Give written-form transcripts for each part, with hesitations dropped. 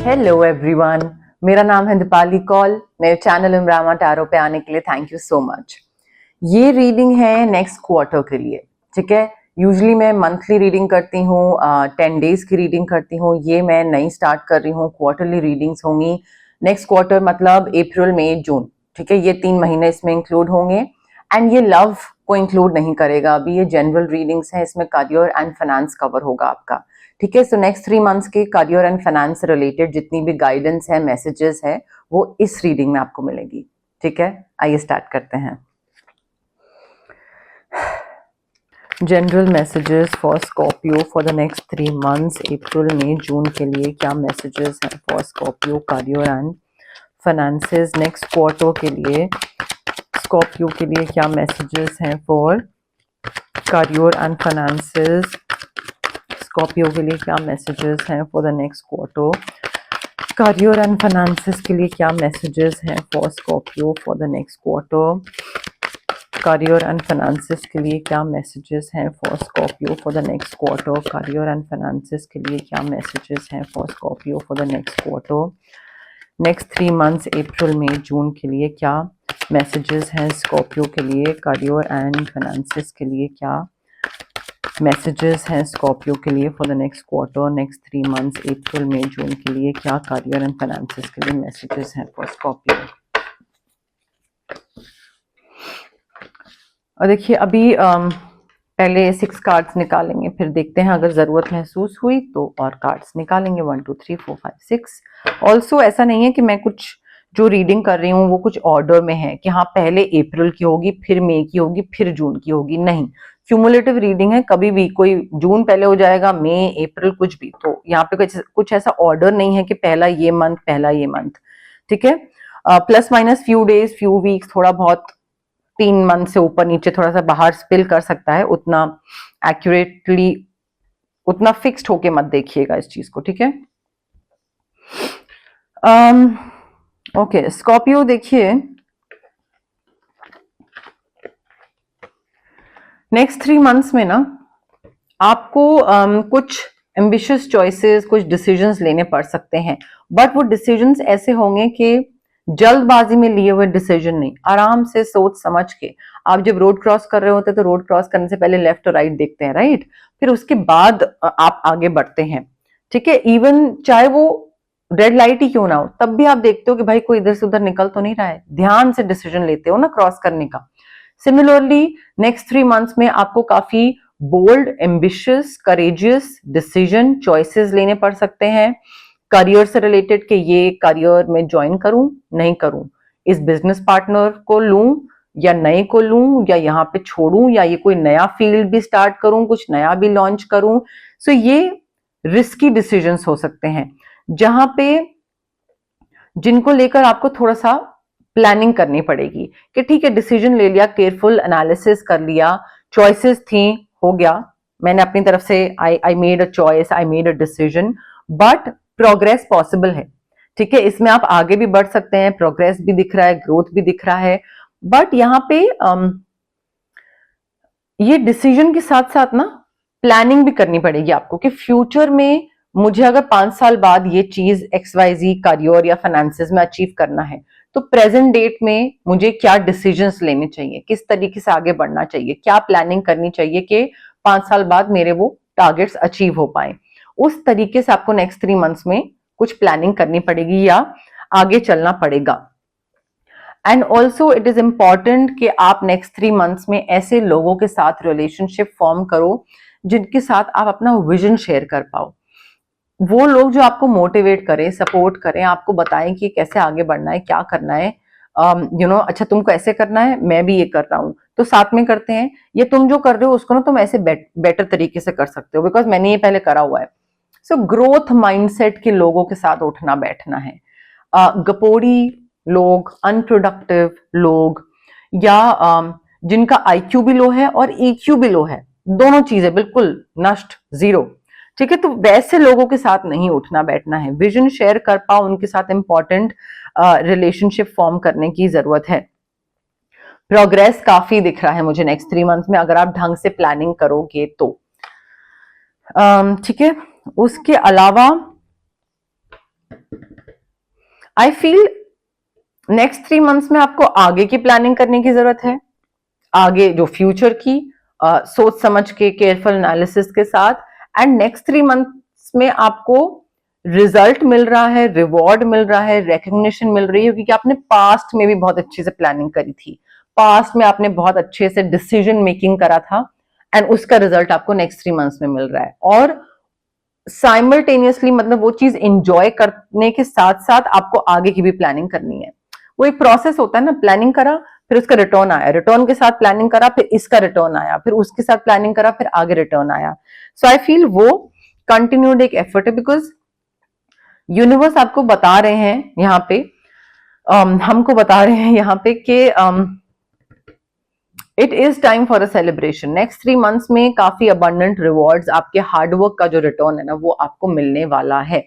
Hello everyone, मेरा नाम है दीपाली कौल। मेरे चैनल इमरामा टैरो पे आने के लिए थैंक यू सो मच। ये रीडिंग है नेक्स्ट क्वार्टर के लिए, ठीक है। यूजुअली मैं मंथली रीडिंग करती हूँ, 10 डेज की रीडिंग करती हूँ। ये मैं नई स्टार्ट कर रही हूँ, क्वार्टरली रीडिंग्स होंगी। नेक्स्ट क्वार्टर मतलब अप्रैल मई जून, ठीक है। ये 3 महीने इसमें इंक्लूड होंगे एंड ये लव को इंक्लूड नहीं करेगा। अभी ये जनरल रीडिंग्स है, इसमें करियर एंड फाइनेंस कवर होगा आपका, ठीक है। सो नेक्स्ट 3 मंथ्स के करियर एंड फाइनेंस से रिलेटेड जितनी भी गाइडेंस है, मैसेजेस है, वो इस रीडिंग में आपको मिलेगी, ठीक है। आइए स्टार्ट करते हैं। General messages for Scorpio for the next 3 months, April May June के लिए क्या मैसेजेस हैं for Scorpio career and finances. Next quarter के लिए स्कॉर्पियो के लिए क्या मैसेजेस हैं for career and finances. Scorpio के लिए क्या मैसेजेस हैं for the next quarter. Career and finances के लिए क्या मैसेजेस हैं for Scorpio for the next quarter. Career and finances के लिए क्या मैसेजेस हैं for Scorpio for the next quarter. Career and finances के लिए क्या मैसेजेस हैं for Scorpio for the next quarter. Next 3 months April May June के लिए क्या मैसेजेस हैं स्कॉर्पियो के लिए। करियर एंड फाइनेंसेस के लिए क्या मैसेजेस हैं स्कॉर्पियो के लिए for the next quarter. Next 3 months April May June के लिए क्या करियर एंड फाइनेंसेस के लिए मैसेजेस हैं फॉर स्कॉर्पियो। और देखिए अभी पहले 6 कार्ड्स निकालेंगे, फिर देखते हैं अगर जरूरत महसूस हुई तो और कार्ड्स निकालेंगे। 1 2 3 4 5 6। ऑल्सो ऐसा नहीं है कि मैं कुछ जो रीडिंग कर रही हूँ वो कुछ ऑर्डर में है कि हाँ पहले अप्रैल की होगी, फिर मई की होगी, फिर जून की होगी। नहीं, क्यूमुलेटिव रीडिंग है। कभी भी कोई जून पहले हो जाएगा, मई, अप्रैल, कुछ भी। तो यहाँ पे कुछ ऐसा ऑर्डर नहीं है कि पहला ये मंथ, पहला ये मंथ, ठीक है। Plus minus few days, few weeks, थोड़ा बहुत 3 मंथ से ऊपर नीचे थोड़ा सा बाहर स्पिल कर सकता है। उतना एक्यूरेटली, उतना फिक्स्ड होके मत देखिएगा इस चीज को, ठीक है। ओके स्कॉर्पियो, देखिए नेक्स्ट 3 मंथ्स में ना आपको कुछ एम्बिशियस चॉइसेस, कुछ डिसीजंस लेने पड़ सकते हैं। बट वो डिसीजंस ऐसे होंगे कि जल्दबाजी में लिए हुए डिसीजन नहीं, आराम से सोच समझ के। आप जब रोड क्रॉस कर रहे होते हैं तो रोड क्रॉस करने से पहले लेफ्ट और राइट देखते हैं, राइट। फिर उसके बाद आप आगे बढ़ते हैं, ठीक है। इवन चाहे वो रेड लाइट ही क्यों ना हो, तब भी आप देखते हो कि भाई कोई इधर से उधर निकल तो नहीं रहा है। ध्यान से डिसीजन लेते हो ना क्रॉस करने का। सिमिलरली नेक्स्ट 3 मंथ्स में आपको काफी bold, ambitious, courageous decision, choices लेने पड़ सकते हैं। करियर से रिलेटेड कि ये करियर में ज्वाइन करूं, नहीं करूं, इस बिजनेस पार्टनर को लूं या नए को लूं, या यहाँ पे छोड़ूं, या ये कोई नया फील्ड भी स्टार्ट करूं, कुछ नया भी लॉन्च करूं। सो ये रिस्की डिसीजंस हो सकते हैं, जहां पे जिनको लेकर आपको थोड़ा सा प्लानिंग करनी पड़ेगी कि ठीक है डिसीजन ले लिया, केयरफुल एनालिसिस कर लिया, चॉइसेस थी, हो गया, मैंने अपनी तरफ से I made a choice, I made a decision. But progress possible है, ठीक है। इसमें आप आगे भी बढ़ सकते हैं, प्रोग्रेस भी दिख रहा है, ग्रोथ भी दिख रहा है। बट यहाँ पे ये डिसीजन के साथ साथ ना प्लानिंग भी करनी पड़ेगी आपको कि फ्यूचर में मुझे अगर 5 साल बाद ये चीज XYZ करियर या फाइनेंसेस में अचीव करना है, तो प्रेजेंट डेट में मुझे क्या डिसीजंस लेने चाहिए, किस तरीके से आगे बढ़ना चाहिए, क्या प्लानिंग करनी चाहिए कि 5 साल बाद मेरे वो टारगेट्स अचीव हो पाए। उस तरीके से आपको नेक्स्ट 3 मंथ्स में कुछ प्लानिंग करनी पड़ेगी या आगे चलना पड़ेगा। And also it is important कि आप नेक्स्ट 3 मंथ्स में ऐसे लोगों के साथ रिलेशनशिप फॉर्म करो जिनके साथ आप अपना विजन शेयर कर पाओ। वो लोग जो आपको मोटिवेट करें, सपोर्ट करें, आपको बताएं कि कैसे आगे बढ़ना है, क्या करना है। अच्छा तुमको ऐसे करना है, मैं भी ये कर रहा हूँ, तो साथ में करते हैं। ये तुम जो कर रहे हो उसको ना तुम ऐसे बेटर तरीके से कर सकते हो, बिकॉज मैंने ये पहले करा हुआ है। सो ग्रोथ माइंडसेट के लोगों के साथ उठना बैठना है। गपोड़ी लोग, अनप्रोडक्टिव लोग, या जिनका IQ भी लो है और EQ भी लो है, दोनों चीजें बिल्कुल नष्ट, जीरो, ठीक है। तो वैसे लोगों के साथ नहीं उठना बैठना है। विजन शेयर कर पाओ, उनके साथ इंपॉर्टेंट रिलेशनशिप फॉर्म करने की जरूरत है। प्रोग्रेस काफी दिख रहा है मुझे नेक्स्ट 3 मंथ्स में, अगर आप ढंग से प्लानिंग करोगे तो, ठीक है। उसके अलावा आई फील नेक्स्ट 3 मंथ्स में आपको आगे की प्लानिंग करने की जरूरत है, आगे जो फ्यूचर की सोच समझ के केयरफुल एनालिसिस के साथ। एंड नेक्स्ट 3 मंथ्स में आपको रिजल्ट मिल रहा है, रिवॉर्ड मिल रहा है, रिकग्निशन मिल रही है, क्योंकि आपने पास्ट में भी बहुत अच्छे से प्लानिंग करी थी, पास्ट में आपने बहुत अच्छे से डिसीजन मेकिंग करा था, एंड उसका रिजल्ट आपको नेक्स्ट 3 मंथ्स में मिल रहा है। और साइमल्टेनियसली मतलब वो चीज एंजॉय करने के साथ साथ आपको आगे की भी प्लानिंग करनी है। वो एक प्रोसेस होता है ना, प्लानिंग करा फिर उसका रिटर्न आया, रिटर्न के साथ प्लानिंग करा फिर इसका रिटर्न आया, फिर उसके साथ प्लानिंग करा फिर आगे रिटर्न आया। सो आई फील वो कंटिन्यूड एक एफर्ट है, बिकॉज यूनिवर्स आपको बता रहे हैं यहाँ पे, हमको बता रहे हैं यहाँ पे कि it is time for a celebration. Next 3 months में काफी अबंडेंट रिवॉर्ड्स, आपके हार्डवर्क का जो रिटर्न है ना वो आपको मिलने वाला है।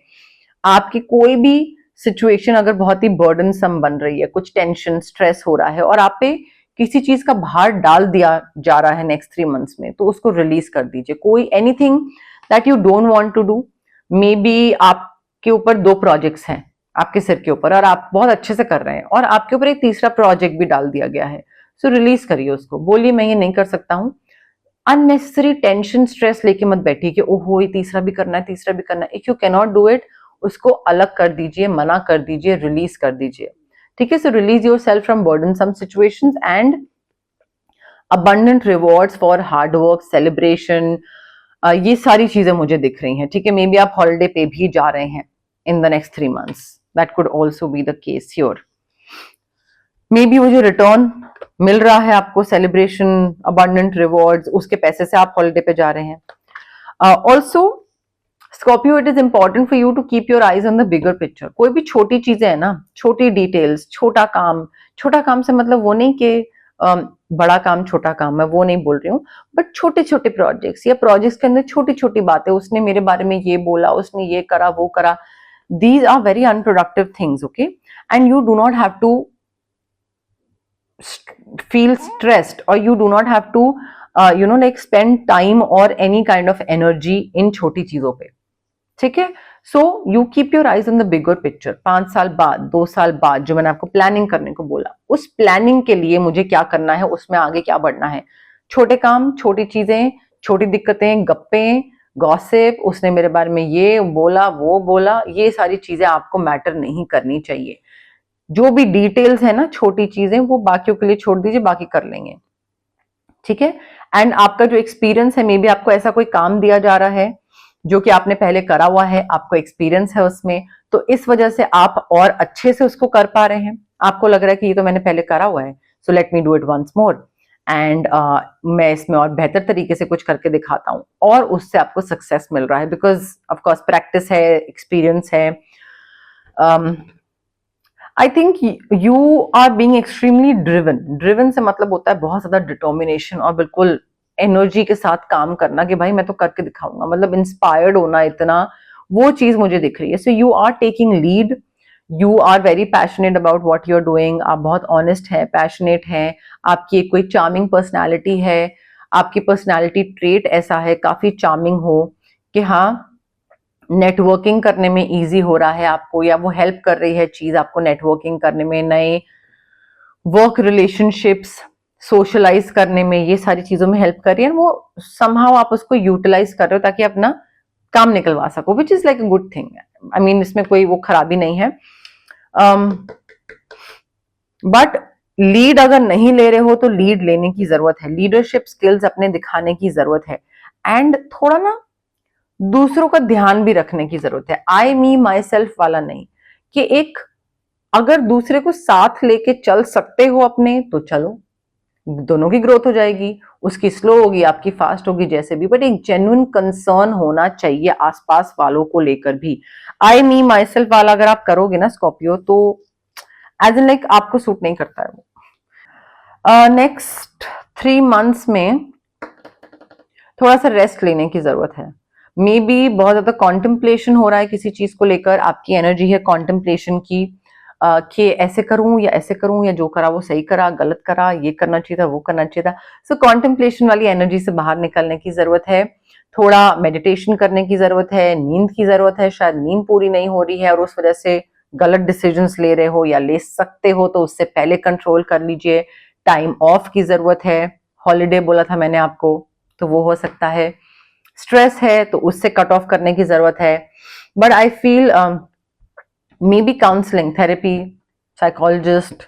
आपकी कोई भी सिचुएशन अगर बहुत ही बर्डनसम बन रही है, कुछ टेंशन स्ट्रेस हो रहा है और आप पे किसी चीज का भार डाल दिया जा रहा है नेक्स्ट 3 मंथ्स में, तो उसको रिलीज कर दीजिए। कोई anything that you don't want to do, maybe आपके ऊपर 2 प्रोजेक्ट्स हैं आपके सिर के ऊपर और आप बहुत अच्छे से कर रहे हैं, और आपके ऊपर एक तीसरा प्रोजेक्ट भी डाल दिया गया है, सो रिलीज करिए उसको, बोलिए मैं ये नहीं कर सकता हूं। अननेसेसरी टेंशन स्ट्रेस लेके मत बैठिए कि ओहो ये तीसरा भी करना है, तीसरा भी करना है। If you cannot do it, उसको अलग कर दीजिए, मना कर दीजिए, रिलीज कर दीजिए, ठीक है। So release yourself from burdensome situations and abundant rewards for hard work, celebration, ये सारी चीजें मुझे दिख रही हैं, ठीक है। मे बी आप हॉलिडे पे भी जा रहे हैं in the next 3 months, that could also be the case here. May be वो जो रिटर्न मिल रहा है आपको, सेलिब्रेशन, अबंडेंट रिवॉर्ड्स, उसके पैसे से आप हॉलिडे पे जा रहे हैं। Also Scorpio, it is important for you to keep your eyes on the bigger picture. कोई भी छोटी चीजें है ना, छोटी डिटेल्स, छोटा काम से मतलब वो नहीं कि बड़ा काम छोटा काम है, वो नहीं बोल रही हूँ, बट छोटे छोटे प्रोजेक्ट्स या प्रोजेक्ट्स के अंदर छोटी छोटी बातें, उसने मेरे बारे में ये बोला, उसने ये करा वो करा, these are very unproductive things, okay. And you do not have to feel stressed, or you do not have to like spend time or any kind of energy in छोटी चीजों पे, ठीक है। So you keep your eyes on the bigger picture. 5 साल बाद, 2 साल बाद, जो मैंने आपको प्लानिंग करने को बोला, उस प्लानिंग के लिए मुझे क्या करना है, उसमें आगे क्या बढ़ना है। छोटे काम, छोटी चीजें, छोटी दिक्कतें, गप्पे, गॉसिप, उसने मेरे बारे में ये बोला वो बोला, ये सारी चीजें आपको मैटर नहीं करनी चाहिए। जो भी डिटेल्स है ना, छोटी चीजें, वो बाकियों के लिए छोड़ दीजिए, बाकी कर लेंगे, ठीक है। एंड आपका जो एक्सपीरियंस है, मे बी आपको ऐसा कोई काम दिया जा रहा है जो कि आपने पहले करा हुआ है, आपको एक्सपीरियंस है उसमें, तो इस वजह से आप और अच्छे से उसको कर पा रहे हैं। आपको लग रहा है कि ये तो मैंने पहले करा हुआ है, so let me do it once more, and मैं इसमें और बेहतर तरीके से कुछ करके दिखाता हूँ, और उससे आपको सक्सेस मिल रहा है, बिकॉज ऑफकोर्स प्रैक्टिस है, एक्सपीरियंस है। I think you are being extremely driven से मतलब होता है बहुत ज्यादा डिटर्मिनेशन और बिल्कुल एनर्जी के साथ काम करना कि भाई मैं तो करके दिखाऊंगा, मतलब इंस्पायर्ड होना इतना, वो चीज मुझे दिख रही है। So you are taking lead, you are very passionate about what you are doing, आप बहुत ऑनेस्ट है, पैशनेट है, आपकी कोई चार्मिंग पर्सनैलिटी है, आपकी पर्सनैलिटी ट्रेट ऐसा है काफी चार्मिंग हो कि हाँ नेटवर्किंग करने में इजी हो रहा है आपको, या वो हेल्प कर रही है चीज आपको नेटवर्किंग करने में, नए वर्क रिलेशनशिप्स सोशलाइज करने में, ये सारी चीजों में हेल्प कर रही है। वो समहाउ आप उसको यूटिलाइज कर रहे हो ताकि अपना काम निकलवा सको, which is like a good thing. I mean इसमें कोई वो खराबी नहीं है। बट लीड अगर नहीं ले रहे हो तो लीड लेने की जरूरत है, लीडरशिप स्किल्स अपने दिखाने की जरूरत है, एंड थोड़ा ना दूसरों का ध्यान भी रखने की जरूरत है। आई मी माई सेल्फ वाला नहीं, कि एक अगर दूसरे को साथ लेके चल सकते हो अपने, तो चलो, दोनों की ग्रोथ हो जाएगी, उसकी स्लो होगी, आपकी फास्ट होगी, जैसे भी, बट एक जेन्युइन कंसर्न होना चाहिए आसपास वालों को लेकर भी। आई मी माई सेल्फ वाला अगर आप करोगे ना स्कॉर्पियो, तो एज इन लाइक आपको सूट नहीं करता है वो। नेक्स्ट 3 मंथ्स में थोड़ा सा रेस्ट लेने की जरूरत है। मे बी बहुत ज्यादा कॉन्टेम्पलेशन हो रहा है किसी चीज को लेकर, आपकी एनर्जी है कॉन्टेम्पलेशन की, कि ऐसे करूं या ऐसे करूं, या जो करा वो सही करा, गलत करा, ये करना चाहिए था, वो करना चाहिए था। सो कॉन्टेम्पलेशन वाली एनर्जी से बाहर निकलने की जरूरत है। थोड़ा मेडिटेशन करने की जरूरत है, नींद की जरूरत है, शायद नींद पूरी नहीं हो रही है और उस वजह से गलत डिसीजंस ले रहे हो या ले सकते हो, तो उससे पहले कंट्रोल कर लीजिए। टाइम ऑफ की जरूरत है, हॉलीडे बोला था मैंने आपको, तो वो हो सकता है। स्ट्रेस है तो उससे कट ऑफ करने की जरूरत है। But I feel maybe counselling, therapy, psychologist,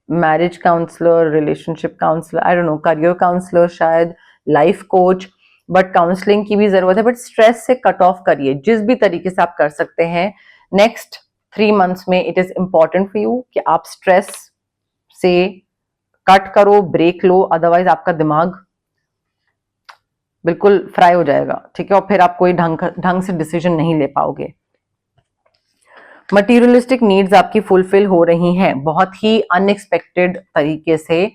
marriage counsellor, relationship counsellor, I don't know, career counsellor, शायद लाइफ कोच, बट काउंसलिंग की भी जरूरत है। बट स्ट्रेस से कट ऑफ करिए जिस भी तरीके से आप कर सकते हैं। नेक्स्ट 3 मंथ्स में it is important for you कि आप स्ट्रेस से कट करो, ब्रेक लो, अदरवाइज आपका दिमाग बिल्कुल फ्राई हो जाएगा, ठीक है, और फिर आप कोई ढंग से डिसीजन नहीं ले पाओगे। मटीरियलिस्टिक नीड्स आपकी फुलफिल हो रही हैं बहुत ही अनएक्सपेक्टेड तरीके से।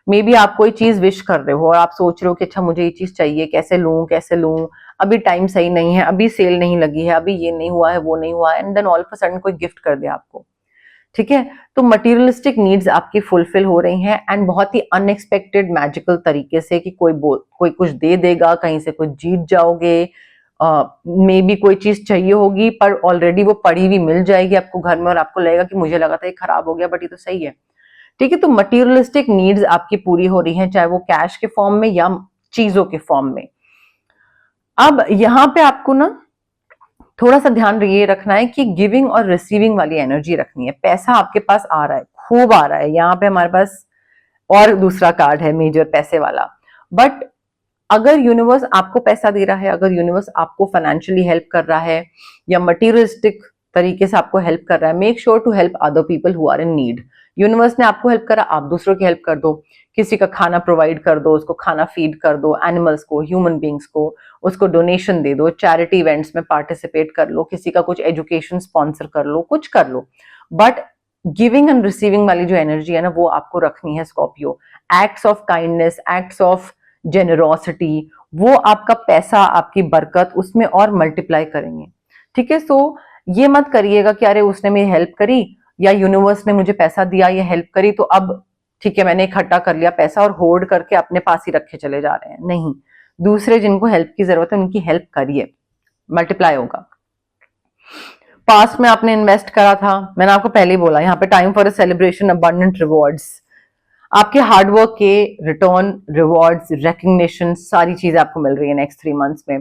मे बी आप कोई चीज विश कर रहे हो और आप सोच रहे हो कि अच्छा मुझे ये चीज चाहिए, कैसे लूं कैसे लूं, अभी टाइम सही नहीं है, अभी सेल नहीं लगी है, अभी ये नहीं हुआ है, वो नहीं हुआ है, and then all of a sudden कोई गिफ्ट कर दे आपको, ठीक है। तो मटीरियलिस्टिक नीड्स आपकी फुलफिल हो रही हैं एंड बहुत ही अनएक्सपेक्टेड मैजिकल तरीके से कि कोई कुछ दे देगा, कहीं से कुछ जीत जाओगे, मे बी कोई चीज चाहिए होगी पर ऑलरेडी वो पड़ी हुई मिल जाएगी आपको घर में और आपको लगेगा कि मुझे लगा था ये खराब हो गया बट ये तो सही है, ठीक है। तो मटीरियलिस्टिक नीड्स आपकी पूरी हो रही हैं, चाहे वो कैश के फॉर्म में या चीजों के फॉर्म में। अब यहां पे आपको ना थोड़ा सा ध्यान ये रखना है कि गिविंग और रिसीविंग वाली एनर्जी रखनी है। पैसा आपके पास आ रहा है, खूब आ रहा है, यहाँ पे हमारे पास और दूसरा कार्ड है मेजर पैसे वाला। बट अगर यूनिवर्स आपको पैसा दे रहा है, अगर यूनिवर्स आपको फाइनेंशियली हेल्प कर रहा है या मटीरियलिस्टिक तरीके से आपको हेल्प कर रहा है, make sure to help other people who are in need. Universe ने आपको हेल्प करा, आप दूसरों की हेल्प कर दो, किसी का खाना प्रोवाइड कर दो, उसको खाना फीड कर दो, एनिमल्स को, ह्यूमन बींग्स को, उसको डोनेशन दे दो, चैरिटी इवेंट्स में पार्टिसिपेट कर लो, किसी का कुछ एजुकेशन स्पॉन्सर कर लो, कुछ कर लो। बट गिविंग एंड रिसीविंग वाली जो एनर्जी है ना, वो आपको रखनी है Scorpio. Acts of kindness, acts of generosity, वो आपका पैसा, आपकी बरकत उसमें और मल्टीप्लाई करेंगे, ठीक है। सो ये मत करिएगा कि अरे उसने मेरी हेल्प करी या यूनिवर्स ने मुझे पैसा दिया या हेल्प करी तो अब ठीक है मैंने इकट्ठा कर लिया पैसा और होर्ड करके अपने पास ही रखे चले जा रहे हैं। नहीं, दूसरे जिनको हेल्प की जरूरत है उनकी हेल्प करिए, मल्टीप्लाई होगा। पास्ट में आपने इन्वेस्ट करा था, मैंने आपको पहले ही बोला, यहाँ पे time for a celebration, abundant rewards, आपके हार्डवर्क के रिटर्न, रिवॉर्ड्स, रिकग्निशन, सारी चीजें आपको मिल रही है नेक्स्ट 3 मंथ्स में।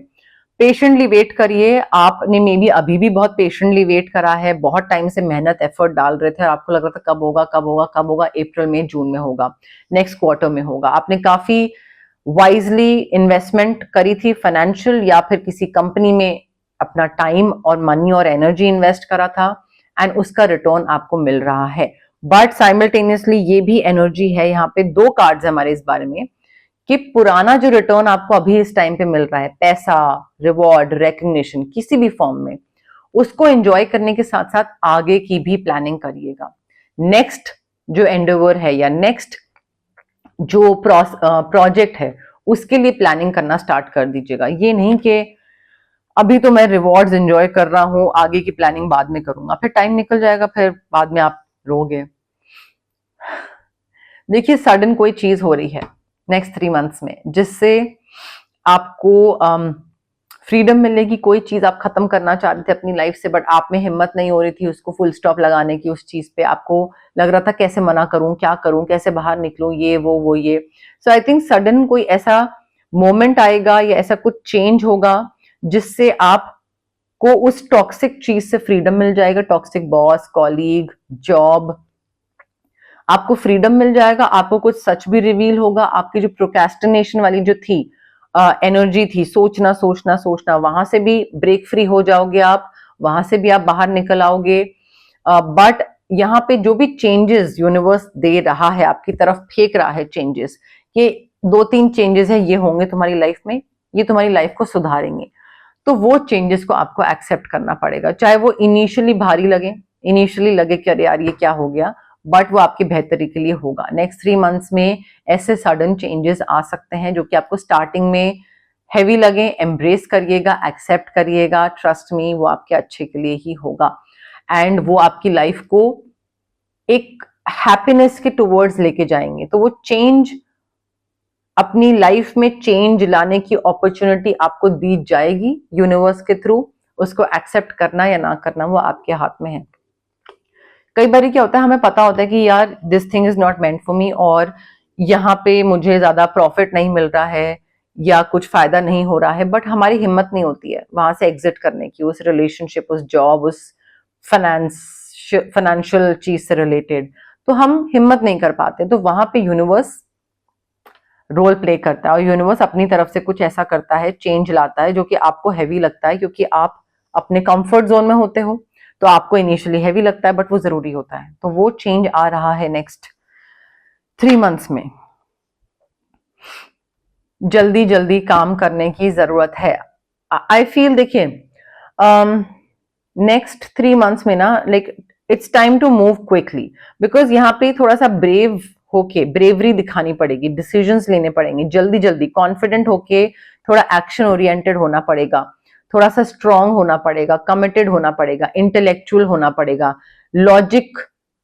पेशेंटली वेट करिए। आपने मे बी अभी भी बहुत पेशेंटली वेट करा है, बहुत टाइम से मेहनत एफर्ट डाल रहे थे और आपको लग रहा था कब होगा कब होगा कब होगा, अप्रैल में, जून में होगा, नेक्स्ट क्वार्टर में होगा। आपने काफी वाइजली इन्वेस्टमेंट करी थी, फाइनेंशियल या फिर किसी कंपनी में अपना टाइम और मनी और एनर्जी इन्वेस्ट करा था एंड उसका रिटर्न आपको मिल रहा है। बट साइमल्टेनियसली ये भी एनर्जी है, यहाँ पे 2 कार्ड्स है हमारे इस बारे में, कि पुराना जो रिटर्न आपको अभी इस टाइम पे मिल रहा है, पैसा, रिवॉर्ड, रिकग्निशन किसी भी फॉर्म में, उसको एंजॉय करने के साथ साथ आगे की भी प्लानिंग करिएगा। नेक्स्ट जो एंडेवर है या नेक्स्ट जो प्रोजेक्ट है उसके लिए प्लानिंग करना स्टार्ट कर दीजिएगा। ये नहीं कि अभी तो मैं रिवॉर्ड्स एंजॉय कर रहा हूं, आगे की प्लानिंग बाद में करूंगा, फिर टाइम निकल जाएगा, फिर बाद में आप रोगे। देखिए सडन कोई चीज हो रही है नेक्स्ट 3 मंथ्स में जिससे आपको फ्रीडम मिलेगी। कोई चीज आप खत्म करना चाह रहे थे अपनी लाइफ से बट आप में हिम्मत नहीं हो रही थी उसको फुल स्टॉप लगाने की, उस चीज पे आपको लग रहा था कैसे मना करूं, क्या करूं, कैसे बाहर निकलूं, ये वो ये। सो आई थिंक सडन कोई ऐसा मोमेंट आएगा या ऐसा कुछ चेंज होगा जिससे आपको उस टॉक्सिक चीज से फ्रीडम मिल जाएगा। टॉक्सिक बॉस, कॉलीग, जॉब, आपको फ्रीडम मिल जाएगा। आपको कुछ सच भी रिवील होगा। आपकी जो प्रोक्रेस्टिनेशन वाली जो थी एनर्जी थी, सोचना सोचना सोचना, वहां से भी ब्रेक फ्री हो जाओगे आप, वहां से भी आप बाहर निकल आओगे। बट यहाँ पे जो भी चेंजेस यूनिवर्स दे रहा है, आपकी तरफ फेंक रहा है चेंजेस, ये 2-3 चेंजेस है, ये होंगे तुम्हारी लाइफ में, ये तुम्हारी लाइफ को सुधारेंगे। तो वो चेंजेस को आपको एक्सेप्ट करना पड़ेगा, चाहे वो इनिशियली भारी लगे, इनिशियली लगे कि अरे यार ये क्या हो गया, बट वो आपकी बेहतरी के लिए होगा। नेक्स्ट 3 मंथ्स में ऐसे सडन चेंजेस आ सकते हैं जो कि आपको स्टार्टिंग में हैवी लगे, एम्ब्रेस करिएगा, एक्सेप्ट करिएगा, ट्रस्ट मी वो आपके अच्छे के लिए ही होगा एंड वो आपकी लाइफ को एक हैप्पीनेस के टुवर्ड्स लेके जाएंगे। तो वो चेंज अपनी लाइफ में चेंज लाने की अपॉर्चुनिटी आपको दी जाएगी यूनिवर्स के थ्रू। उसको एक्सेप्ट करना या ना करना वो आपके हाथ में है। कई बार क्या होता है, हमें पता होता है कि यार this thing is not meant for me, और यहाँ पे मुझे ज्यादा प्रॉफिट नहीं मिल रहा है या कुछ फायदा नहीं हो रहा है, बट हमारी हिम्मत नहीं होती है वहां से एग्जिट करने की, उस रिलेशनशिप, उस जॉब, उस फाइनेंशियल चीज से रिलेटेड। तो हम हिम्मत नहीं कर पाते, तो वहां पे यूनिवर्स रोल प्ले करता है, और यूनिवर्स अपनी तरफ से कुछ ऐसा करता है, चेंज लाता है जो कि आपको हैवी लगता है, क्योंकि आप अपने कंफर्ट जोन में होते हो, तो आपको इनिशियली हैवी लगता है, बट वो जरूरी होता है। तो वो चेंज आ रहा है नेक्स्ट 3 मंथ्स में। जल्दी जल्दी काम करने की जरूरत है। आई फील, देखिए नेक्स्ट 3 मंथ्स में ना, like it's time to move quickly, because यहाँ पे थोड़ा सा ब्रेव होके, ब्रेवरी दिखानी पड़ेगी, डिसीजंस लेने पड़ेंगे जल्दी जल्दी, कॉन्फिडेंट होके थोड़ा एक्शन ओरिएंटेड होना पड़ेगा, थोड़ा सा स्ट्रांग होना पड़ेगा, कमिटेड होना पड़ेगा, इंटेलेक्चुअल होना पड़ेगा, लॉजिक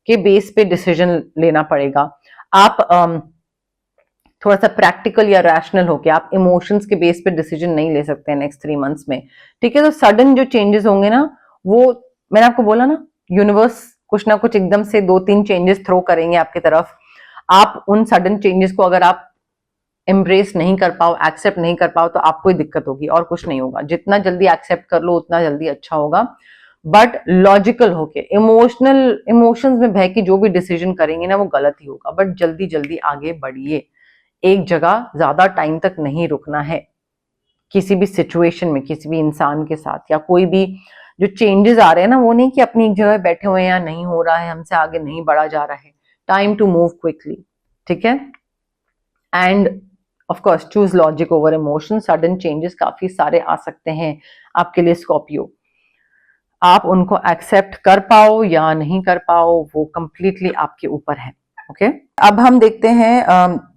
के बेस पे डिसीजन लेना पड़ेगा। आप थोड़ा सा प्रैक्टिकल या रैशनल होके, आप इमोशंस के बेस पे डिसीजन नहीं ले सकते हैं नेक्स्ट 3 मंथ्स में, ठीक है। तो सडन जो चेंजेस होंगे ना, वो मैंने आपको बोला ना, यूनिवर्स कुछ ना कुछ एकदम से 2-3 चेंजेस थ्रो करेंगे आपकी तरफ। आप उन सडन चेंजेस को अगर आप एम्ब्रेस नहीं कर पाओ, एक्सेप्ट नहीं कर पाओ, तो आपको ही दिक्कत होगी और कुछ नहीं होगा। जितना जल्दी एक्सेप्ट कर लो उतना जल्दी अच्छा होगा, बट लॉजिकल होके, इमोशंस में बह के जो भी डिसीजन करेंगे ना वो गलत ही होगा। बट जल्दी जल्दी आगे बढ़िए, एक जगह ज्यादा टाइम तक नहीं रुकना है किसी भी सिचुएशन में, किसी भी इंसान के साथ, या कोई भी जो चेंजेस आ रहे हैं ना, वो नहीं कि अपनी एक जगह बैठे हुए हैं या नहीं हो रहा है, हमसे आगे नहीं बढ़ा जा रहा है। टाइम टू मूव क्विकली, ठीक है। End of course choose logic over emotion. Sudden changes काफी सारे आ सकते हैं आपके लिए स्कॉर्पियो, आप उनको एक्सेप्ट कर पाओ या नहीं कर पाओ वो कंप्लीटली आपके ऊपर है, ओके। अब हम देखते हैं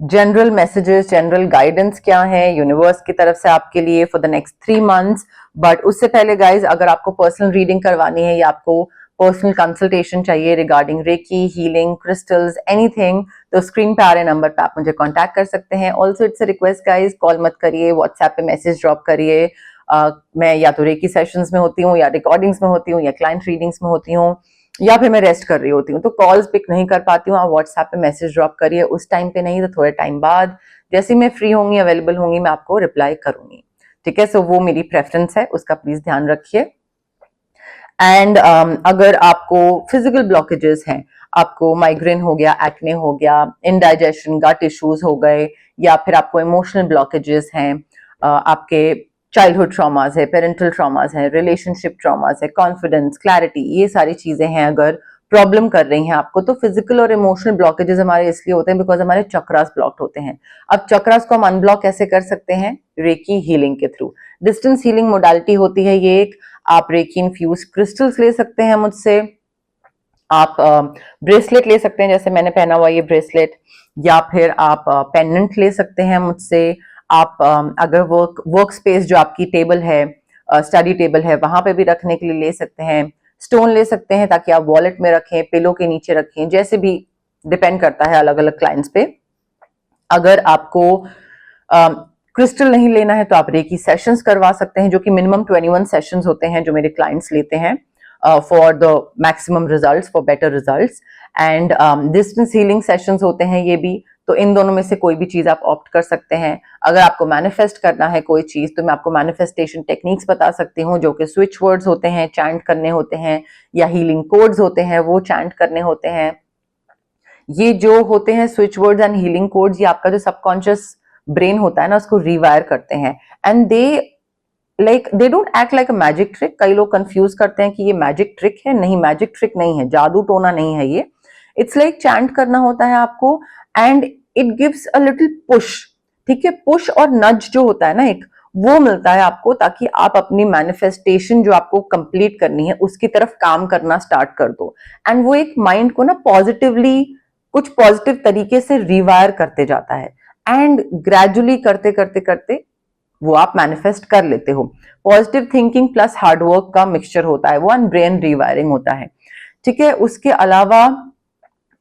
जनरल मैसेजेस, जनरल गाइडेंस क्या है यूनिवर्स की तरफ से आपके लिए for the next 3 months. But उससे पहले गाइज, अगर आपको पर्सनल रीडिंग करवानी है या आपको पर्सनल कंसल्टेशन चाहिए regarding reiki, healing, crystals, anything, तो स्क्रीन पे आ रहे नंबर पे आप मुझे कांटेक्ट कर सकते हैं। Also it's a request guys, call मत करिए, व्हाट्सएप पे मैसेज ड्रॉप करिए। मैं या तो रेकी सेशंस में होती हूँ, या रिकॉर्डिंग्स में होती हूँ, या क्लाइंट रीडिंग्स में होती हूँ, या फिर मैं रेस्ट कर रही होती हूँ, तो कॉल्स पिक नहीं कर पाती हूँ। आप व्हाट्सएप पे मैसेज ड्रॉप करिए, उस टाइम पे नहीं तो थोड़े टाइम बाद, जैसे मैं फ्री होंगी, अवेलेबल होंगी, मैं आपको रिप्लाई करूंगी, ठीक है। सो वो मेरी प्रेफरेंस है, उसका प्लीज ध्यान रखिए। एंड अगर आपको फिजिकल ब्लॉकेजेस हैं, आपको माइग्रेन हो गया, एक्ने हो गया, इनडाइजेशन, गट इश्यूज हो गए, या फिर आपको इमोशनल ब्लॉकेजेस हैं, आपके चाइल्डहुड ट्रॉमास है, पेरेंटल ट्रॉमास है, रिलेशनशिप ट्रॉमास है, कॉन्फिडेंस, क्लैरिटी, ये सारी चीजें हैं, अगर प्रॉब्लम कर रही हैं आपको, तो फिजिकल और इमोशनल ब्लॉकेजेस हमारे इसलिए होते हैं बिकॉज हमारे चक्रास ब्लॉक्ड होते हैं। अब चक्रास को हम अनब्लॉक कैसे कर सकते हैं? रेकी हीलिंग के थ्रू। डिस्टेंस हीलिंग मोडालिटी होती है ये एक। आप रेकी इन्फ्यूज क्रिस्टल्स ले सकते हैं मुझसे, आप ब्रेसलेट ले सकते हैं, जैसे मैंने पहना हुआ ये ब्रेसलेट, या फिर आप पेंडेंट ले सकते हैं मुझसे। आप अगर वर्क स्पेस जो आपकी टेबल है, स्टडी टेबल है, वहां पे भी रखने के लिए ले सकते हैं। स्टोन ले सकते हैं ताकि आप वॉलेट में रखें, पिलो के नीचे रखें, जैसे भी, डिपेंड करता है अलग अलग क्लाइंट्स पे। अगर आपको क्रिस्टल नहीं लेना है तो आप रेकी सेशंस करवा सकते हैं, जो कि मिनिमम 21 सेशंस होते हैं जो मेरे क्लाइंट्स लेते हैं for the maximum results, for better results. And distance healing sessions होते हैं ये भी। तो इन दोनों में से कोई भी चीज आप ऑप्ट कर सकते हैं। अगर आपको मैनिफेस्ट करना है कोई चीज, तो मैं आपको मैनिफेस्टेशन टेक्निक्स बता सकती हूँ, जो कि स्विच वर्ड्स होते हैं, चैंट करने होते हैं, या हीलिंग कोड्स होते हैं, वो चैंट करने होते हैं। ये जो होते हैं switch words and healing codes, ये आपका जो सबकॉन्शियस ब्रेन होता है ना, उसको रिवायर करते हैं। And they don't act like a magic trick. कई लोग कंफ्यूज करते हैं कि ये मैजिक ट्रिक है, नहीं, मैजिक ट्रिक नहीं है, जादू टोना नहीं है ये। इट्स लाइक चैंट करना होता है आपको, and it gives a little push, ठीक है। पुश और नज जो होता है ना एक, वो मिलता है आपको, ताकि आप अपनी मैनिफेस्टेशन जो आपको कंप्लीट करनी है उसकी तरफ काम करना स्टार्ट कर दो। एंड वो एक माइंड को ना पॉजिटिवली, कुछ पॉजिटिव तरीके से रिवायर करते जाता है, एंड ग्रेजुअली करते करते करते वो आप मैनिफेस्ट कर लेते हो। पॉजिटिव थिंकिंग प्लस हार्डवर्क का मिक्सचर होता है वो, एंड ब्रेन रिवायरिंग होता है, ठीक है। उसके अलावा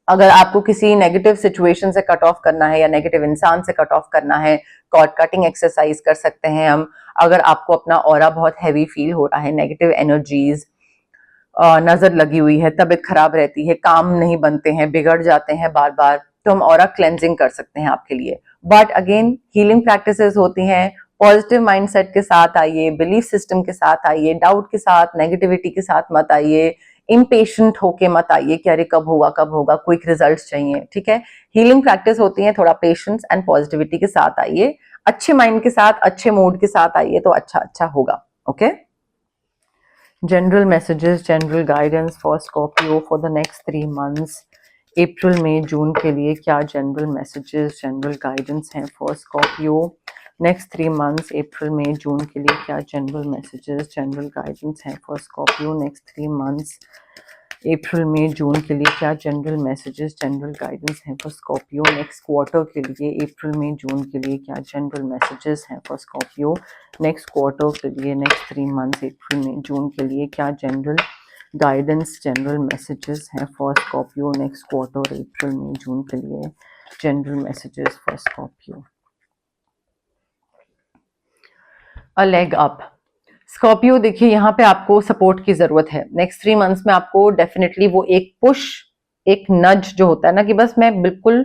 अगर आपको किसी नेगेटिव सिचुएशन से कट ऑफ करना है या नेगेटिव इंसान से कट ऑफ करना है, कॉर्ड कटिंग एक्सरसाइज कर सकते हैं हम। अगर आपको अपना ऑरा बहुत हैवी फील हो रहा है, नेगेटिव एनर्जीज, नजर लगी हुई है, तबीयत खराब रहती है, काम नहीं बनते हैं, बिगड़ जाते हैं बार बार, तो हम ऑरा क्लेंजिंग कर सकते हैं आपके लिए। बट अगेन हीलिंग प्रैक्टिसेस होती हैं, पॉजिटिव माइंडसेट के साथ आइए, बिलीफ सिस्टम के साथ आइए, डाउट के साथ, नेगेटिविटी के साथ मत आइए, इम्पेशेंट होके मत आइए कि अरे कब होगा, क्विक रिजल्ट्स चाहिए, ठीक है। हीलिंग प्रैक्टिस होती है, थोड़ा पेशेंस एंड पॉजिटिविटी के साथ आइए, अच्छे माइंड के साथ, अच्छे मूड के साथ आइए तो अच्छा होगा। Okay, general messages, general guidance for Scorpio for the next 3 months, April May June के लिए क्या जनरल मैसेजेस, जनरल गाइडेंस हैं for Scorpio next 3 months, April May June के लिए क्या जनरल मैसेजेस, जनरल गाइडेंस हैं for Scorpio next 3 months, April May June के लिए क्या जनरल मैसेजेस, जनरल गाइडेंस हैं फॉर स्कॉर्पियो नेक्स्ट क्वार्टर के लिए, अप्रैल मई जून के लिए क्या जनरल मैसेजेस हैं फॉर स्कॉर्पियो नेक्स्ट क्वार्टर के लिए, नेक्स्ट 3 months, अप्रैल मई जून के लिए क्या जनरल गाइडेंस, जनरल मैसेजेस हैं for Scorpio next quarter, April May June के लिए general messages for Scorpio. A leg up, Scorpio देखिए यहाँ पे आपको सपोर्ट की जरूरत है। नेक्स्ट 3 months में आपको डेफिनेटली वो एक पुश, एक नज जो होता है ना कि बस मैं बिल्कुल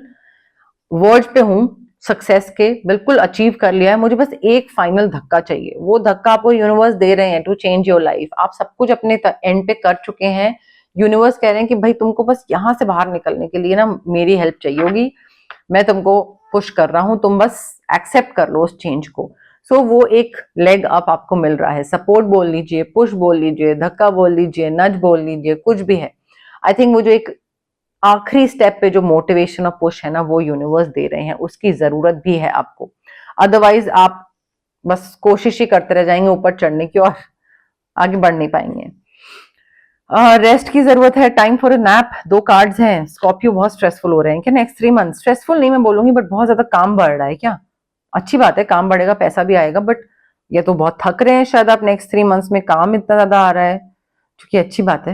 वर्ड पे हूँ सक्सेस के, बिल्कुल अचीव कर लिया है, मुझे बस एक फाइनल धक्का चाहिए। वो धक्का आपको यूनिवर्स दे रहे हैं टू चेंज योर लाइफ। आप सब कुछ अपने एंड पे कर चुके हैं, यूनिवर्स कह रहे हैं कि भाई तुमको बस यहाँ से बाहर निकलने के लिए ना मेरी हेल्प चाहिए होगी, मैं तुमको पुश कर रहा हूँ, तुम बस एक्सेप्ट कर लो उस चेंज को। सो वो एक लेग अप आपको मिल रहा है। सपोर्ट बोल लीजिए, पुश बोल लीजिए, धक्का बोल लीजिए, नज बोल लीजिए, कुछ भी है। आई थिंक वो जो एक आखिरी स्टेप पे जो मोटिवेशन और पुश है ना, वो यूनिवर्स दे रहे हैं, उसकी जरूरत भी है आपको। अदरवाइज आप बस कोशिश ही करते रह जाएंगे ऊपर चढ़ने की और आगे बढ़ नहीं पाएंगे। रेस्ट की जरूरत है, time for a nap. 2 cards हैं। स्कॉर्पियो बहुत स्ट्रेसफुल हो रहे हैं क्या नेक्स्ट 3 months? स्ट्रेसफुल नहीं मैं बोलूंगी, बट बहुत ज्यादा काम बढ़ रहा है क्या? अच्छी बात है, काम बढ़ेगा, पैसा भी आएगा, बट ये तो बहुत थक रहे हैं शायद आप नेक्स्ट 3 months में, काम इतना ज्यादा आ रहा है, क्योंकि अच्छी बात है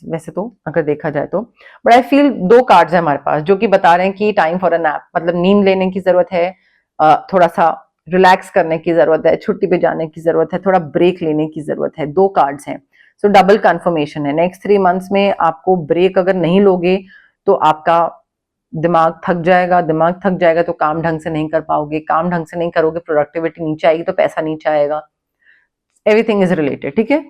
वैसे तो अगर देखा जाए तो। बट आई फील 2 कार्ड्स है हमारे पास जो कि बता रहे हैं कि टाइम फॉर अ नैप, मतलब नींद लेने की जरूरत है, थोड़ा सा रिलैक्स करने की जरूरत है, छुट्टी पे जाने की जरूरत है, थोड़ा ब्रेक लेने की जरूरत है। 2 कार्ड्स हैं, सो डबल कंफर्मेशन है। नेक्स्ट 3 months में आपको ब्रेक अगर नहीं लोगे तो आपका दिमाग थक जाएगा, दिमाग थक जाएगा तो काम ढंग से नहीं कर पाओगे, काम ढंग से नहीं करोगे, प्रोडक्टिविटी नीचे आएगी तो पैसा नीचे आएगा। एवरीथिंग इज रिलेटेड, ठीक है।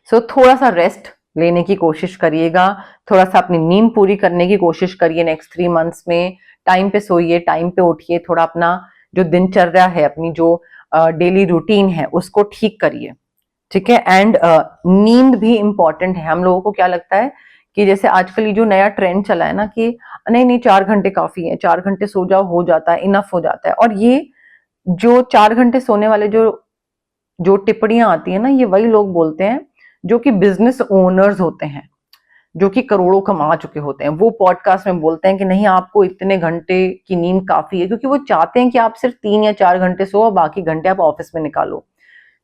सो थोड़ा सा रेस्ट लेने की कोशिश करिएगा, थोड़ा सा अपनी नींद पूरी करने की कोशिश करिए नेक्स्ट 3 months में। टाइम पे सोइए, टाइम पे उठिए, थोड़ा अपना जो दिनचर्या है, अपनी जो डेली रूटीन है उसको ठीक करिए, ठीक है। एंड नींद भी इंपॉर्टेंट है। हम लोगों को क्या लगता है कि जैसे आजकल ये जो नया ट्रेंड चला है ना कि नहीं 4 घंटे काफी है, 4 घंटे सो जाओ, हो जाता है, इनफ हो जाता है। और ये जो 4 घंटे सोने वाले जो जो टिप्पणियां आती है ना, ये वही लोग बोलते हैं जो कि बिजनेस ओनर्स होते हैं, जो कि करोड़ों कमा चुके होते हैं। वो पॉडकास्ट में बोलते हैं कि नहीं आपको इतने घंटे की नींद काफी है, क्योंकि वो चाहते हैं कि आप सिर्फ 3 या 4 घंटे सो और बाकी घंटे आप ऑफिस में निकालो,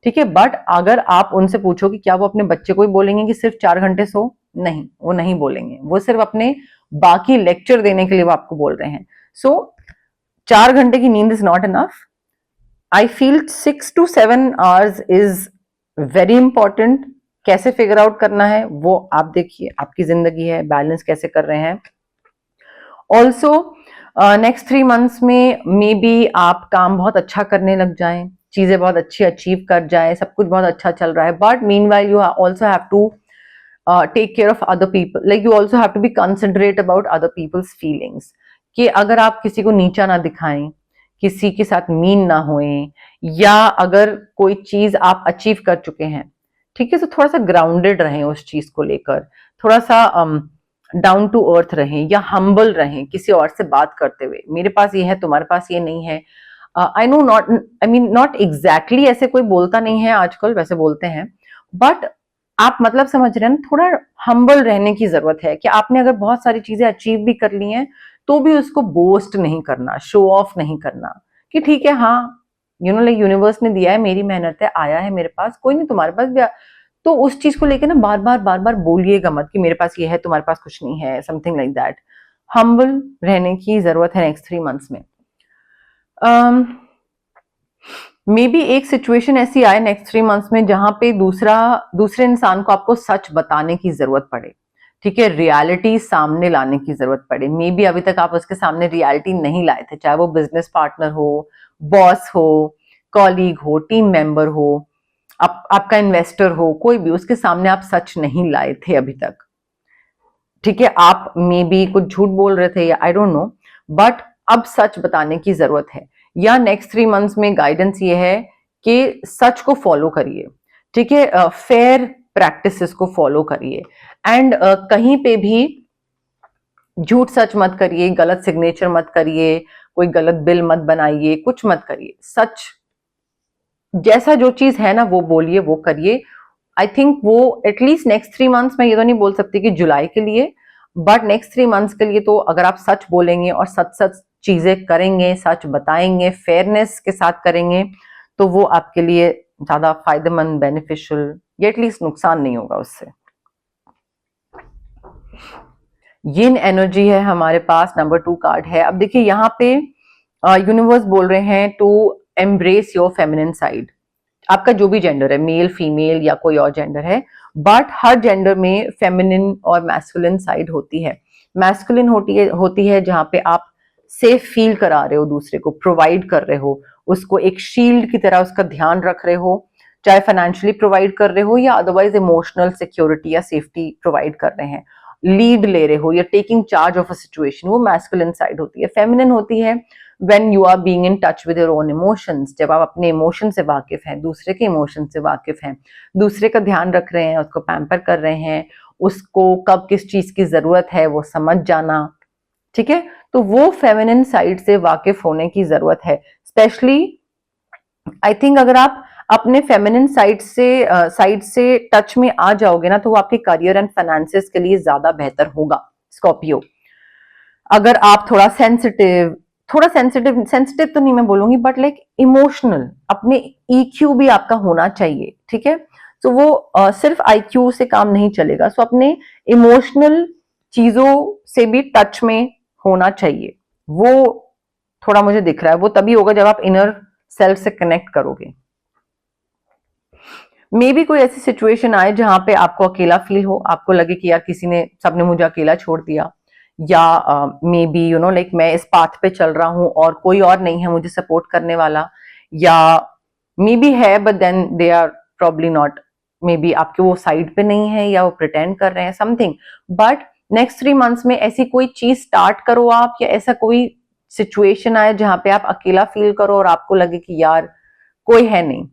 ठीक है। बट अगर आप उनसे पूछो कि क्या वो अपने बच्चे को ही बोलेंगे कि सिर्फ 4 घंटे सो, नहीं, वो नहीं बोलेंगे। वो सिर्फ अपने बाकी लेक्चर देने के लिए वो आपको बोल रहे हैं। सो 4 घंटे की नींद is not enough. I feel 6 to 7 hours is very important. कैसे फिगर आउट करना है वो आप देखिए, आपकी जिंदगी है, बैलेंस कैसे कर रहे हैं। ऑल्सो नेक्स्ट 3 months में मे बी आप काम बहुत अच्छा करने लग जाएं, चीजें बहुत अच्छी अचीव कर जाएं, सब कुछ बहुत अच्छा चल रहा है। But meanwhile you also have to take care of other people, like you also have to be considerate about other people's feelings, कि अगर आप किसी को नीचा ना दिखाएं, किसी के साथ मीन ना होएं, या अगर कोई चीज आप अचीव कर चुके हैं, ठीक है, तो थोड़ा सा ग्राउंडेड रहें उस चीज को लेकर, थोड़ा सा डाउन टू अर्थ रहें या हम्बल रहें किसी और से बात करते हुए। मेरे पास ये है, तुम्हारे पास ये नहीं है। I know not, I mean not exactly ऐसे कोई बोलता नहीं है आजकल, वैसे बोलते हैं, बट आप मतलब समझ रहे हैं ना, थोड़ा हम्बल रहने की जरूरत है कि आपने अगर बहुत सारी चीजें अचीव भी कर ली हैं तो भी उसको बोस्ट नहीं करना, शो ऑफ नहीं करना कि ठीक है, हाँ लाइक यूनिवर्स ने दिया है, मेरी मेहनत है, आया है मेरे पास, कोई नहीं तुम्हारे पास भी तो उस चीज को लेके ना बार बार बोलिएगा मत कि मेरे पास ये है तुम्हारे पास कुछ नहीं है, समथिंग लाइक दैट। हम्बल रहने की जरूरत है नेक्स्ट 3 मंथ्स में। मे बी एक सिचुएशन ऐसी आए नेक्स्ट 3 मंथ्स में जहां पे दूसरे इंसान को आपको सच बताने की जरूरत पड़े, ठीक है, रियलिटी सामने लाने की जरूरत पड़े। मे बी अभी तक आप उसके सामने रियलिटी नहीं लाए थे, चाहे वो बिजनेस पार्टनर हो, बॉस हो, कॉलीग हो, टीम मेंबर हो, आपका इन्वेस्टर हो, कोई भी, उसके सामने आप सच नहीं लाए थे अभी तक, ठीक है। आप मे बी कुछ झूठ बोल रहे थे या आई डोंट नो, बट अब सच बताने की जरूरत है। या नेक्स्ट 3 मंथ्स में गाइडेंस ये है कि सच को फॉलो करिए, ठीक है, फेयर प्रैक्टिसेस को फॉलो करिए, एंड कहीं पे भी झूठ सच मत करिए, गलत सिग्नेचर मत करिए, कोई गलत बिल मत बनाइए, कुछ मत करिए। सच जैसा जो चीज है ना वो बोलिए, वो करिए। आई थिंक वो एटलीस्ट नेक्स्ट 3 मंथ्स, मैं ये तो नहीं बोल सकती कि जुलाई के लिए, बट नेक्स्ट 3 मंथ्स के लिए तो अगर आप सच बोलेंगे और सच सच चीजें करेंगे, सच बताएंगे, फेयरनेस के साथ करेंगे, तो वो आपके लिए ज्यादा फायदेमंद, बेनिफिशियल, या एटलीस्ट नुकसान नहीं होगा उससे। यिन एनर्जी है हमारे पास, नंबर 2 कार्ड है। अब देखिए यहाँ पे यूनिवर्स बोल रहे हैं to embrace your feminine side. आपका जो भी जेंडर है, मेल, फीमेल या कोई और जेंडर है, बट हर जेंडर में फेमिनिन और मैस्कुलिन साइड होती है। मैस्कुलिन होती है जहां पे आप सेफ फील करा रहे हो, दूसरे को प्रोवाइड कर रहे हो, उसको एक शील्ड की तरह उसका ध्यान रख रहे हो, चाहे फाइनेंशियली प्रोवाइड कर रहे हो या अदरवाइज इमोशनल सिक्योरिटी या सेफ्टी प्रोवाइड कर रहे हैं, लीड ले रहे हो या taking charge of a situation, वो मैस्कुलिन साइड होती है। फेमिनिन होती है when you are being in touch with your own emotions, जब आप अपने इमोशन से वाकिफ हैं, दूसरे के इमोशन से वाकिफ हैं, दूसरे का ध्यान रख रहे हैं, उसको पैम्पर कर रहे हैं, उसको कब किस चीज की जरूरत है वो समझ जाना, ठीक है। तो वो फेमिनिन साइड से वाकिफ होने की जरूरत है। स्पेशली आई थिंक अगर आप अपने फेमिनिन साइड से टच में आ जाओगे ना, तो वो आपके करियर एंड फाइनेंसेस के लिए ज्यादा बेहतर होगा स्कॉर्पियो। अगर आप थोड़ा सेंसिटिव तो नहीं मैं बोलूंगी, बट लाइक इमोशनल, अपने ईक्यू भी आपका होना चाहिए, ठीक है। तो वो सिर्फ आईक्यू से काम नहीं चलेगा, सो अपने इमोशनल चीजों से भी टच में होना चाहिए। वो थोड़ा मुझे दिख रहा है, वो तभी होगा जब आप इनर सेल्फ से कनेक्ट करोगे। मे बी कोई ऐसी सिचुएशन आए जहां पे आपको अकेला फील हो, आपको लगे कि यार सबने मुझे अकेला छोड़ दिया, या may be you know like मैं इस पाथ पे चल रहा हूं और कोई और नहीं है मुझे सपोर्ट करने वाला, या मे बी है but then they are probably not, maybe आपके वो साइड पे नहीं है या वो प्रिटेंड कर रहे हैं समथिंग। बट नेक्स्ट 3 मंथ्स में ऐसी कोई चीज स्टार्ट करो आप, या ऐसा कोई सिचुएशन आए जहां पे आप अकेला फील करो और आपको लगे कि यार कोई है नहीं,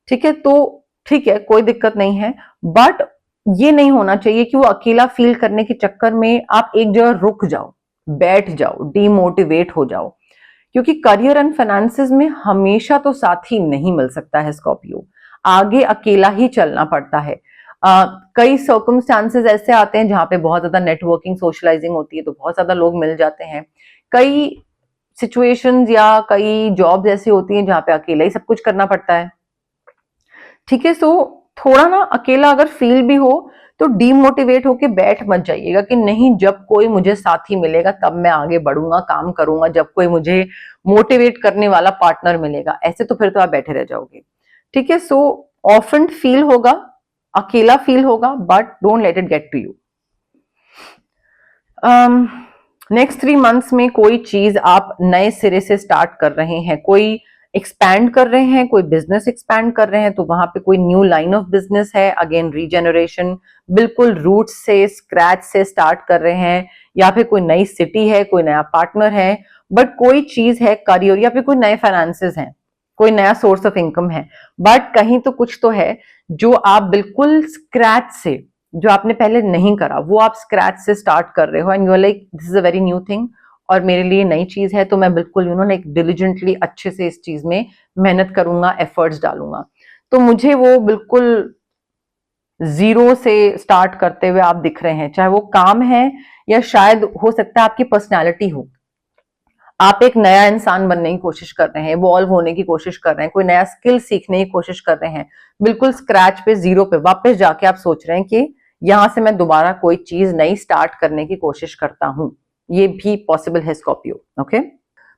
ठीक है, तो ठीक है, कोई दिक्कत नहीं है, बट ये नहीं होना चाहिए कि वो अकेला फील करने के चक्कर में आप एक जगह रुक जाओ, बैठ जाओ, डीमोटिवेट हो जाओ, क्योंकि करियर एंड फाइनेंसेस में हमेशा तो साथी नहीं मिल सकता है स्कॉर्पियो, आगे अकेला ही चलना पड़ता है। कई सर्कमस्टांसेस ऐसे आते हैं जहां पे बहुत ज्यादा नेटवर्किंग, सोशलाइजिंग होती है, तो बहुत ज्यादा लोग मिल जाते हैं। कई सिचुएशंस या कई जॉब्स ऐसी होती हैं जहां पे अकेला ही सब कुछ करना पड़ता है, ठीक है। सो थोड़ा ना अकेला अगर फील भी हो तो डीमोटिवेट होके बैठ मत जाइएगा कि नहीं, जब कोई मुझे साथी मिलेगा तब मैं आगे बढ़ूंगा, काम करूंगा, जब कोई मुझे मोटिवेट करने वाला पार्टनर मिलेगा, ऐसे तो फिर तो आप बैठे रह जाओगे, ठीक है। सो ऑफन फील होगा, अकेला फील होगा, but don't let it get to you. Next 3 months में कोई चीज आप नए सिरे से स्टार्ट कर रहे हैं, कोई एक्सपैंड कर रहे हैं, कोई बिजनेस एक्सपैंड कर रहे हैं, तो वहां पे कोई न्यू लाइन ऑफ बिजनेस है, अगेन रीजेनरेशन, बिल्कुल रूट से, स्क्रैच से स्टार्ट कर रहे हैं, या फिर कोई नई सिटी है, कोई नया पार्टनर है, बट कोई चीज है करियर, या फिर कोई नए फाइनेंसेस हैं, कोई नया सोर्स ऑफ इनकम है, बट कहीं तो कुछ तो है जो आप बिल्कुल स्क्रैच से, जो आपने पहले नहीं करा, वो आप स्क्रैच से स्टार्ट कर रहे हो, and you are like this is a very new thing और मेरे लिए नई चीज है, तो मैं बिल्कुल यू नो लाइक डिलिजेंटली अच्छे से इस चीज में मेहनत करूंगा, एफर्ट्स डालूंगा। तो मुझे वो बिल्कुल जीरो से स्टार्ट करते हुए आप दिख रहे हैं, चाहे वो काम है या शायद हो सकता है आपकी पर्सनैलिटी हो। आप एक नया इंसान बनने की कोशिश कर रहे हैं, इवॉल्व होने की कोशिश कर रहे हैं, कोई नया स्किल सीखने की कोशिश कर रहे हैं, बिल्कुल स्क्रैच पे, जीरो पे वापस जाके आप सोच रहे हैं कि यहां से मैं दोबारा कोई चीज नई स्टार्ट करने की कोशिश करता हूं, ये भी पॉसिबल है स्कॉर्पियो। ओके,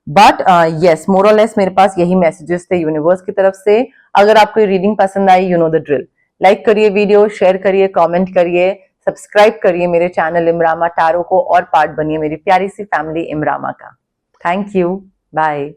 बट यस, मोर और लेस मेरे पास यही मैसेजेस थे यूनिवर्स की तरफ से। अगर आपको ये रीडिंग पसंद आई, you know the drill, like करिए वीडियो, शेयर करिए, कमेंट करिए, सब्सक्राइब करिए मेरे चैनल इमरामा टैरो को और पार्ट बनिए मेरी प्यारी सी फैमिली इमरामा का। Thank you, bye.